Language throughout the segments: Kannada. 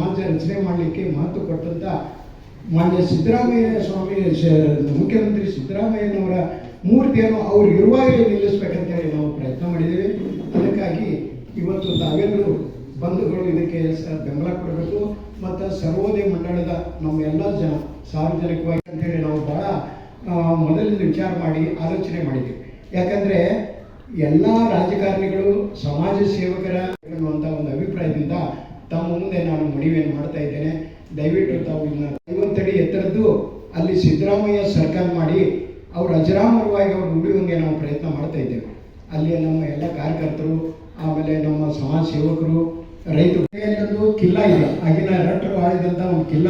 ಸಮಾಜ ರಚನೆ ಮಾಡಲಿಕ್ಕೆ ಮಹತ್ವ ಕೊಟ್ಟಂಥ ಮಾನ್ಯ ಸಿದ್ದರಾಮಯ್ಯ ಸ್ವಾಮಿ ಮುಖ್ಯಮಂತ್ರಿ ಸಿದ್ದರಾಮಯ್ಯನವರ ಮೂರ್ತಿಯನ್ನು ಅವ್ರು ಇರುವಾಗಲೇ ನಿಲ್ಲಿಸ್ಬೇಕಂತೇಳಿ ನಾವು ಪ್ರಯತ್ನ ಮಾಡಿದ್ದೇವೆ. ಅದಕ್ಕಾಗಿ ಇವತ್ತು ತಾವೆಲ್ಲರೂ ಬಂಧುಗಳು ಇದಕ್ಕೆ ಬೆಂಬಲ ಕೊಡಬೇಕು ಮತ್ತು ಸರ್ವೋದಯ ಮಂಡಳದ ನಮ್ಮ ಎಲ್ಲ ಜನ ಸಾರ್ವಜನಿಕವಾಗಿ ಅಂತೇಳಿ ನಾವು ಭಾಳ ಮೊದಲಿಂದ ವಿಚಾರ ಮಾಡಿ ಆಲೋಚನೆ ಮಾಡಿದ್ದೀವಿ. ಯಾಕಂದರೆ ಎಲ್ಲ ರಾಜಕಾರಣಿಗಳು ಸಮಾಜ ಸೇವಕರ ಅನ್ನುವಂಥ ಒಂದು ಅಭಿಪ್ರಾಯದಿಂದ ತಮ್ಮ ಮುಂದೆ ನಾನು ಮನವಿಯನ್ನು ಮಾಡ್ತಾ ಇದ್ದೇನೆ. ದಯವಿಟ್ಟು ತಾವು ಇದನ್ನ 50 ಅಡಿ ಎತ್ತರದ್ದು ಅಲ್ಲಿ ಸಿದ್ದರಾಮಯ್ಯ ಸರ್ಕಲ್ ಮಾಡಿ ಅವರು ಅಜರಾಮರವಾಗಿ ಅವ್ರು ಉಳಿಯುವಂಗೆ ನಾವು ಪ್ರಯತ್ನ ಮಾಡ್ತಾ ಇದ್ದೇವೆ. ಅಲ್ಲಿ ನಮ್ಮ ಎಲ್ಲ ಕಾರ್ಯಕರ್ತರು, ಆಮೇಲೆ ನಮ್ಮ ಸಮಾಜ ಸೇವಕರು, ರೈತರು ಕಿಲ್ಲ ಇದೆ, ಆಗಿನ ರಟ್ಟರು ಆಳಿದಂಥ ಒಂದು ಕಿಲ್ಲ,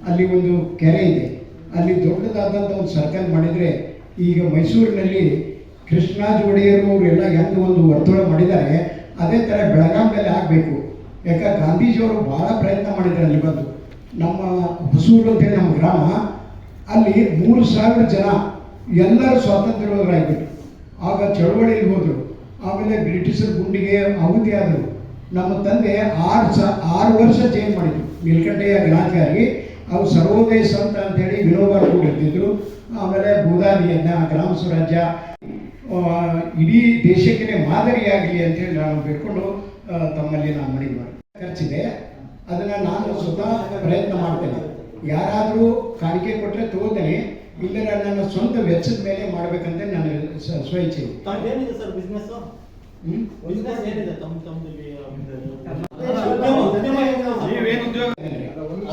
ಅಲ್ಲಿ ಒಂದು ಕೆರೆ ಇದೆ, ಅಲ್ಲಿ ದೊಡ್ಡದಾದಂಥ ಒಂದು ಸರ್ಕಲ್ ಮಾಡಿದರೆ ಈಗ ಮೈಸೂರಿನಲ್ಲಿ ಕೃಷ್ಣರಾಜ ಒಡೆಯರು ಅವರೆಲ್ಲ ಹೆಂಗೆ ಒಂದು ವರ್ತುಳ ಮಾಡಿದ್ದಾರೆ ಅದೇ ಥರ ಬೆಳಗಾವಿಯಲ್ಲಿ ಆಗಬೇಕು. ಯಾಕೆ ಗಾಂಧೀಜಿಯವರು ಭಾಳ ಪ್ರಯತ್ನ ಮಾಡಿದ್ದಾರೆ. ಅಲ್ಲಿ ಬಂದು ನಮ್ಮ ಹೊಸೂರು ಅಂತೇಳಿ ನಮ್ಮ ಗ್ರಾಮ, ಅಲ್ಲಿ 3,000 ಜನ ಎಲ್ಲರೂ ಸ್ವಾತಂತ್ರ್ಯರಾಗಿಬಿಟ್ರು. ಆಗ ಚಳವಳಿಯಲ್ಲಿ ಹೋದರು. ಆಮೇಲೆ ಬ್ರಿಟಿಷರ ಗುಂಡಿಗೆ ಆಹುತಿ ಆದರು. ನಮ್ಮ ತಂದೆ 6 ವರ್ಷ ಜೈಲು ಮಾಡಿದರು ನೀಲಕಂಠಯ್ಯ ಗಣಾಧಿಕಾರಿ. ಅವ್ರು ಸರ್ವೋದಯ ಸಂತ ಅಂತೇಳಿ ವಿನೋಬಾ ಇರ್ತಿದ್ರು. ಆಮೇಲೆ ಭೂದಾನಿಯನ್ನ ಗ್ರಾಮ ಸ್ವರಾಜ್ಯ ಇಡೀ ದೇಶಕ್ಕೆ ಮಾದರಿಯಾಗಲಿ ಅಂತೇಳಿ ನಾನು ಬೇಡ್ಕೊಂಡು ತಮ್ಮಲ್ಲಿ ನಾನು ಮನವಿ ಮಾಡಿ ಖರ್ಚಿದೆ. ಅದನ್ನು ನಾನು ಸ್ವತಃ ಪ್ರಯತ್ನ ಮಾಡ್ತೇನೆ. ಯಾರಾದರೂ ಕಾಣಿಕೆ ಕೊಟ್ಟರೆ ತಗೋತೇನೆ, ಇಲ್ಲ ನನ್ನ ಸ್ವಂತ ವೆಚ್ಚದ ಮೇಲೆ ಮಾಡಬೇಕಂತ ನಾನು ಸ್ವಇಚ್ಛೆ.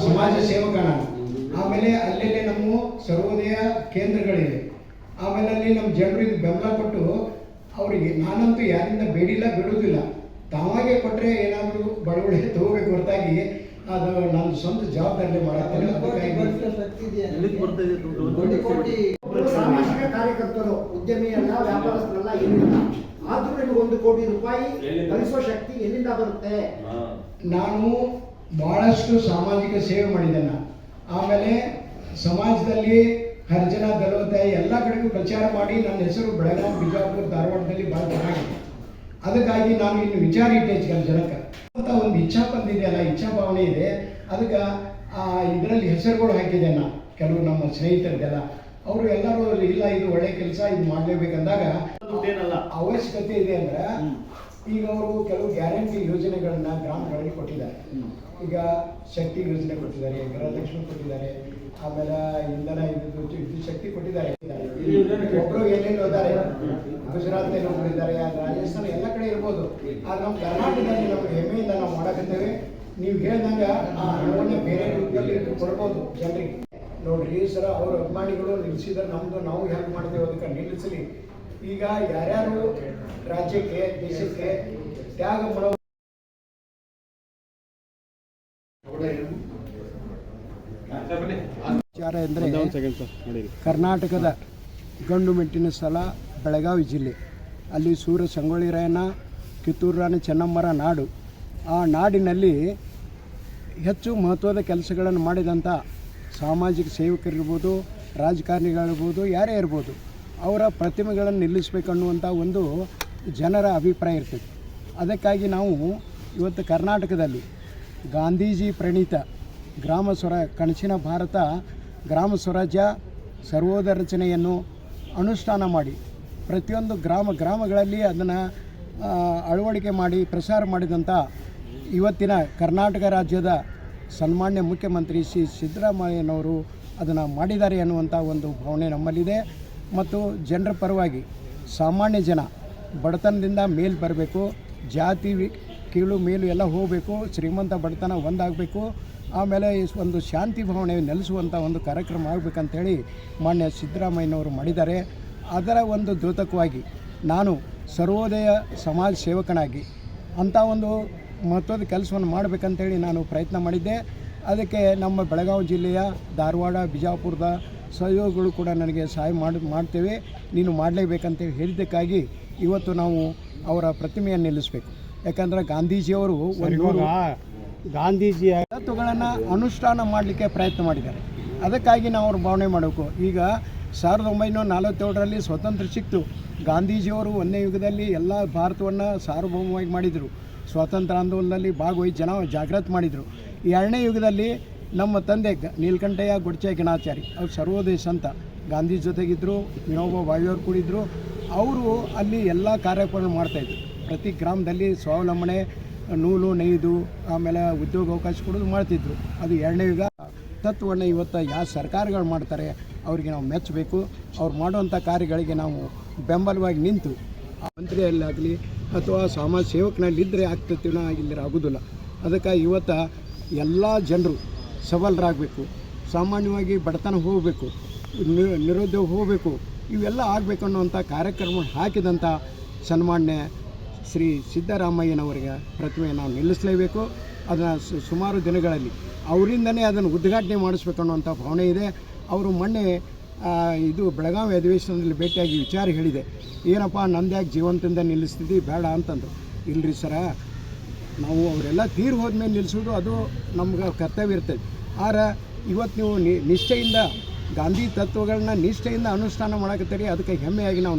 ಸಮಾಜ ಸೇವಕ ನಾನು. ಆಮೇಲೆ ಅಲ್ಲೇ ನಮ್ಮ ಸರ್ವೋದಯ ಕೇಂದ್ರಗಳಿವೆ. ಆಮೇಲೆ ಅಲ್ಲಿ ನಮ್ಮ ಜನರಿಗೆ ಬೆಂಬಲ ಕೊಟ್ಟು ಅವರಿಗೆ ನಾನಂತೂ ಯಾರಿಂದ ಬೇಡಿಲ್ಲ, ಬಿಡುವುದಿಲ್ಲ. ತಾವಾಗೆ ಕೊಟ್ಟರೆ ಏನಾದರೂ ಬಡವಳಿ ತಗೋಬೇಕು ಹೊರತಾಗಿ ಅದು ನನ್ನ ಸ್ವಂತ ಜವಾಬ್ದಾರಿ ಮಾಡತ್ತೇನೆ. ಸಾಮಾಜಿಕ ಕಾರ್ಯಕರ್ತರು, ಉದ್ಯಮಿಯಲ್ಲ, ವ್ಯಾಪಾರಸ್ಥರಲ್ಲ, ಏನಿಲ್ಲ. ಆದ್ರೂ ನಿಮಗೆ 1 ಕೋಟಿ ರೂಪಾಯಿ ಗಳಿಸುವ ಶಕ್ತಿ ಎಲ್ಲಿಂದ ಬರುತ್ತೆ? ನಾನು ಬಹಳಷ್ಟು ಸಾಮಾಜಿಕ ಸೇವೆ ಮಾಡಿದ್ದೇನೆ. ಆಮೇಲೆ ಸಮಾಜದಲ್ಲಿ ಹರಿಜನ, ದಲಿತ ಎಲ್ಲ ಕಡೆಗೂ ಪ್ರಚಾರ ಮಾಡಿ ನನ್ನ ಹೆಸರು ಬೆಳಗಾವಿ, ಬಿಜಾಪುರ, ಧಾರವಾಡದಲ್ಲಿ ಭಾಳ ಚೆನ್ನಾಗಿದೆ. ಅದಕ್ಕಾಗಿ ನಾನು ಇನ್ನು ವಿಚಾರ ಇಟ್ಟೆ ಜನಕ್ಕೆ ಅಂತ ಒಂದು ಇಚ್ಛಾ ಬಂದಿದೆಯಲ್ಲ, ಇಚ್ಛಾ ಭಾವನೆ ಇದೆ. ಅದಕ್ಕೆ ಇದರಲ್ಲಿ ಹೆಸರುಗಳು ಹಾಕಿದೆ. ನಾನು ಕೆಲವು ನಮ್ಮ ಸ್ನೇಹಿತರಿಗೆಲ್ಲ ಅವರು ಎಲ್ಲರೂ ಇಲ್ಲ ಇದು ಒಳ್ಳೆ ಕೆಲಸ, ಇದು ಮಾಡಲೇಬೇಕಂದಾಗ ಅವಶ್ಯಕತೆ ಇದೆ ಅಂದ್ರೆ ಈಗ ಅವರು ಕೆಲವು ಗ್ಯಾರಂಟಿ ಯೋಜನೆಗಳನ್ನ ಗ್ರಾಮಗಳಲ್ಲಿ ಕೊಟ್ಟಿದ್ದಾರೆ. ಈಗ ಶಕ್ತಿ ಯೋಜನೆ ಕೊಟ್ಟಿದ್ದಾರೆ, ಗೃಹಲಕ್ಷ್ಮಿ ಕೊಟ್ಟಿದ್ದಾರೆ, ಆಮೇಲೆ ಇಂಧನ ವಿದ್ಯುತ್ ಶಕ್ತಿ ಕೊಟ್ಟಿದ್ದಾರೆ. ಒಬ್ಬರು ಎಲ್ಲೆಲ್ಲೋ ಇದ್ದಾರೆ, ಗುಜರಾತ್ನಲ್ಲಿ ಒಬ್ಬರಿದ್ದಾರೆ, ರಾಜಸ್ಥಾನ ಎಲ್ಲ ಕಡೆ ಇರ್ಬೋದು. ಆದ್ರೆ ನಮ್ಮ ಕರ್ನಾಟಕದಲ್ಲಿ ನಮ್ಗೆ ಹೆಮ್ಮೆಯಿಂದ ನಾವು ಮಾಡಕತ್ತೇವೆ. ನೀವು ಹೇಳ್ದಂಗೆ ಆ ಹಣವನ್ನು ಬೇರೆ ರೀತಿಯಲ್ಲಿ ಕೊಡ್ಬೋದು ಜನರಿಗೆ. ನೋಡ್ರಿ ಸರ, ಅವ್ರ ಅಭಿಮಾನಿಗಳು ನಿಲ್ಲಿಸಿದ್ರೆ ನಮ್ಮದು ನಾವು ಹೆಲ್ಪ್ ಮಾಡ್ತೇವೆ, ಅದಕ್ಕೆ ನಿಲ್ಲಿಸಲಿ. ಈಗ ಯಾರ್ಯಾರು ರಾಜ್ಯಕ್ಕೆ, ದೇಶಕ್ಕೆ ತ್ಯಾಗ ಮಾಡೋ ವಿಚಾರ ಎಂದರೆ, ಕರ್ನಾಟಕದ ಗಂಡು ಮೆಟ್ಟಿನ ಸ್ಥಳ ಬೆಳಗಾವಿ ಜಿಲ್ಲೆ. ಅಲ್ಲಿ ಸೂರ್ಯ ಸಂಗೊಳ್ಳಿ ರಾಯಣ್ಣ, ಕಿತ್ತೂರು ರಾಣಿ ಚೆನ್ನಮ್ಮರ ನಾಡು. ಆ ನಾಡಿನಲ್ಲಿ ಹೆಚ್ಚು ಮಹತ್ವದ ಕೆಲಸಗಳನ್ನು ಮಾಡಿದಂಥ ಸಾಮಾಜಿಕ ಸೇವಕರಿರ್ಬೋದು, ರಾಜಕಾರಣಿಗಳಿರ್ಬೋದು, ಯಾರೇ ಇರ್ಬೋದು, ಅವರ ಪ್ರತಿಮೆಗಳನ್ನು ನಿಲ್ಲಿಸಬೇಕನ್ನುವಂಥ ಒಂದು ಜನರ ಅಭಿಪ್ರಾಯ ಇರ್ತದೆ. ಅದಕ್ಕಾಗಿ ನಾವು ಇವತ್ತು ಕರ್ನಾಟಕದಲ್ಲಿ ಗಾಂಧೀಜಿ ಪ್ರಣೀತ ಕನಸಿನ ಭಾರತ ಗ್ರಾಮ ಸ್ವರಾಜ್ಯ ಸರ್ವೋದಯ ರಚನೆಯನ್ನು ಅನುಷ್ಠಾನ ಮಾಡಿ ಪ್ರತಿಯೊಂದು ಗ್ರಾಮಗಳಲ್ಲಿ ಅದನ್ನು ಅಳವಡಿಕೆ ಮಾಡಿ ಪ್ರಸಾರ ಮಾಡಿದಂಥ ಇವತ್ತಿನ ಕರ್ನಾಟಕ ರಾಜ್ಯದ ಸನ್ಮಾನ್ಯ ಮುಖ್ಯಮಂತ್ರಿ ಶ್ರೀ ಸಿದ್ದರಾಮಯ್ಯನವರು ಅದನ್ನು ಮಾಡಿದ್ದಾರೆ ಅನ್ನುವಂಥ ಒಂದು ಭಾವನೆ ನಮ್ಮಲ್ಲಿದೆ. ಮತ್ತು ಜನರ ಪರವಾಗಿ ಸಾಮಾನ್ಯ ಜನ ಬಡತನದಿಂದ ಮೇಲೆ ಬರಬೇಕು, ಜಾತಿ ಕೀಳು ಮೇಲು ಎಲ್ಲ ಹೋಗಬೇಕು, ಶ್ರೀಮಂತ ಬಡತನ ಒಂದಾಗಬೇಕು, ಆಮೇಲೆ ಒಂದು ಶಾಂತಿ ಭಾವನೆ ನೆಲೆಸುವಂಥ ಒಂದು ಕಾರ್ಯಕ್ರಮ ಆಗಬೇಕಂತೇಳಿ ಮಾನ್ಯ ಸಿದ್ದರಾಮಯ್ಯನವರು ಮಾಡಿದ್ದಾರೆ. ಅದರ ಒಂದು ದ್ಯೋತಕವಾಗಿ ನಾನು ಸರ್ವೋದಯ ಸಮಾಜ ಸೇವಕನಾಗಿ ಅಂಥ ಒಂದು ಮಹತ್ವದ ಕೆಲಸವನ್ನು ಮಾಡಬೇಕಂತೇಳಿ ನಾನು ಪ್ರಯತ್ನ ಮಾಡಿದ್ದೆ. ಅದಕ್ಕೆ ನಮ್ಮ ಬೆಳಗಾವಿ ಜಿಲ್ಲೆಯ ಧಾರವಾಡ, ಬಿಜಾಪುರದ ಸಹಯೋಗಿಗಳು ಕೂಡ ನನಗೆ ಸಹಾಯ ಮಾಡ್ತೇವೆ, ನೀನು ಮಾಡಲೇಬೇಕಂತೇಳಿ ಹೇಳಿದ್ದಕ್ಕಾಗಿ ಇವತ್ತು ನಾವು ಅವರ ಪ್ರತಿಮೆಯನ್ನು ನಿಲ್ಲಿಸಬೇಕು. ಯಾಕಂದರೆ ಗಾಂಧೀಜಿಯವರು ಗಾಂಧೀಜಿಯ ತತ್ವಗಳನ್ನು ಅನುಷ್ಠಾನ ಮಾಡಲಿಕ್ಕೆ ಪ್ರಯತ್ನ ಮಾಡಿದ್ದಾರೆ. ಅದಕ್ಕಾಗಿ ನಾವು ಅವ್ರ ಭಾವನೆ ಮಾಡಬೇಕು. ಈಗ 1947ರಲ್ಲಿ ಸ್ವತಂತ್ರ ಸಿಕ್ತು. ಗಾಂಧೀಜಿಯವರು ಒಂದೇ ಯುಗದಲ್ಲಿ ಎಲ್ಲ ಭಾರತವನ್ನು ಸಾರ್ವಭೌಮವಾಗಿ ಮಾಡಿದರು. ಸ್ವಾತಂತ್ರ್ಯ ಆಂದೋಲನದಲ್ಲಿ ಭಾಗವಹಿಸಿ ಜನ ಜಾಗೃತಿ ಮಾಡಿದರು. ಎರಡನೇ ಯುಗದಲ್ಲಿ ನಮ್ಮ ತಂದೆ ನೀಲಕಂಠಯ್ಯ ಗುಡ್ಚೆ ಗಣಾಚಾರಿ ಅವ್ರು ಸರ್ವೋದಯ ಸಂತ ಗಾಂಧಿ ಜೊತೆಗಿದ್ದರು, ವಿನೋಬಾ ಭಾವೆಯವ್ರು ಕೂಡಿದ್ರು. ಅವರು ಅಲ್ಲಿ ಎಲ್ಲ ಕಾರ್ಯಕ್ರಮ ಮಾಡ್ತಾಯಿದ್ರು. ಪ್ರತಿ ಗ್ರಾಮದಲ್ಲಿ ಸ್ವಾವಲಂಬನೆ, ನೂಲು ನೇಯ್ದು, ಆಮೇಲೆ ಉದ್ಯೋಗ ಅವಕಾಶ ಕೊಡೋದು ಮಾಡ್ತಿದ್ರು. ಅದು ಎರಡನೇ ಯುಗ. ತತ್ವವನ್ನು ಇವತ್ತು ಯಾವ ಸರ್ಕಾರಗಳು ಮಾಡ್ತಾರೆ ಅವರಿಗೆ ನಾವು ಮೆಚ್ಚಬೇಕು. ಅವ್ರು ಮಾಡುವಂಥ ಕಾರ್ಯಗಳಿಗೆ ನಾವು ಬೆಂಬಲವಾಗಿ ನಿಂತು ಮಂತ್ರಿಯಲ್ಲಾಗಲಿ ಅಥವಾ ಸಮಾಜ ಸೇವಕನಲ್ಲಿದ್ದರೆ ಆಗ್ತತಿನ, ಇಲ್ಲದ್ರೆ ಆಗೋದಿಲ್ಲ. ಅದಕ್ಕೆ ಇವತ್ತು ಎಲ್ಲ ಜನರು ಸಬಲರಾಗಬೇಕು, ಸಾಮಾನ್ಯವಾಗಿ ಬಡತನ ಹೋಗಬೇಕು, ನಿರುದ್ಯೋಗ ಹೋಗಬೇಕು, ಇವೆಲ್ಲ ಆಗಬೇಕು ಅನ್ನುವಂಥ ಕಾರ್ಯಕ್ರಮ ಹಾಕಿದಂಥ ಸನ್ಮಾನ್ಯ ಶ್ರೀ ಸಿದ್ದರಾಮಯ್ಯನವರಿಗೆ ಪ್ರತಿಮೆ ನಾವು ನಿಲ್ಲಿಸಲೇಬೇಕು. ಅದನ್ನು ಸುಮಾರು ದಿನಗಳಲ್ಲಿ ಅವರಿಂದನೇ ಅದನ್ನು ಉದ್ಘಾಟನೆ ಮಾಡಿಸ್ಬೇಕು ಅನ್ನುವಂಥ ಭಾವನೆ ಇದೆ. ಅವರು ಮೊನ್ನೆ ಇದು ಬೆಳಗಾವಿ ಅಧಿವೇಶನದಲ್ಲಿ ಭೇಟಿಯಾಗಿ ವಿಚಾರ ಹೇಳಿದೆ. ಏನಪ್ಪ ನಂದ್ಯಾಕೆ ಜೀವಂತದಿಂದ ನಿಲ್ಲಿಸ್ತಿದ್ದಿ ಬೇಡ ಅಂತಂದರು. ಇಲ್ಲರಿ ಸರ, ನಾವು ಅವರೆಲ್ಲ ತೀರು ಹೋದ್ಮೇಲೆ ನಿಲ್ಲಿಸೋದು ಅದು ನಮ್ಗೆ ಕರ್ತವ್ಯ ಇರ್ತದೆ. ಆದ್ರೆ ಇವತ್ತು ನೀವು ನಿಷ್ಠೆಯಿಂದ ಗಾಂಧಿ ತತ್ವಗಳನ್ನ ನಿಷ್ಠೆಯಿಂದ ಅನುಷ್ಠಾನ ಮಾಡಕತ್ತೀರಿ, ಅದಕ್ಕೆ ಹೆಮ್ಮೆಯಾಗಿ ನಾವು